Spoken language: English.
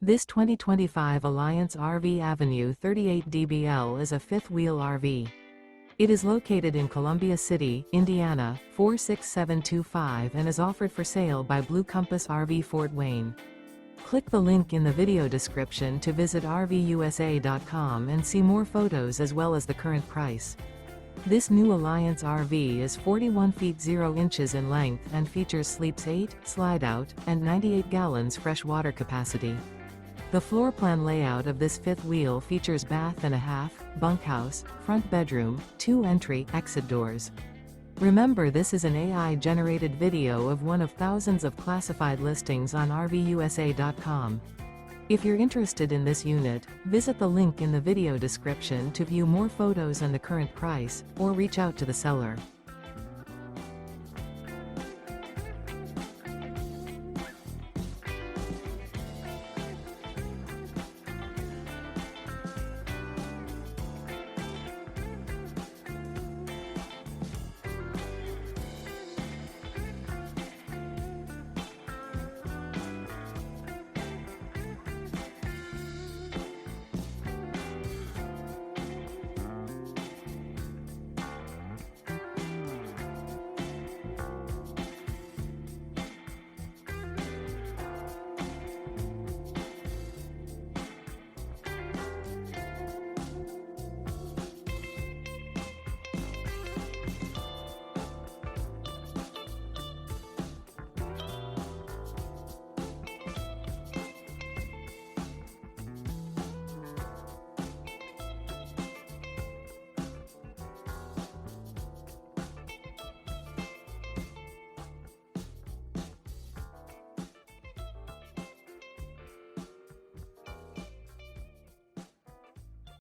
This 2025 Alliance RV Avenue 38 DBL is a fifth-wheel RV. It is located in Columbia City, Indiana, 46725 and is offered for sale by Blue Compass RV Fort Wayne. Click the link in the video description to visit RVUSA.com and see more photos as well as the current price. This new Alliance RV is 41 feet 0 inches in length and features sleeps 8, slide-out, and 98 gallons fresh water capacity. The floor plan layout of this fifth wheel features bath and a half, bunkhouse, front bedroom, 2 entry/exit doors. Remember, this is an AI-generated video of one of thousands of classified listings on RVUSA.com. If you're interested in this unit, visit the link in the video description to view more photos and the current price, or reach out to the seller.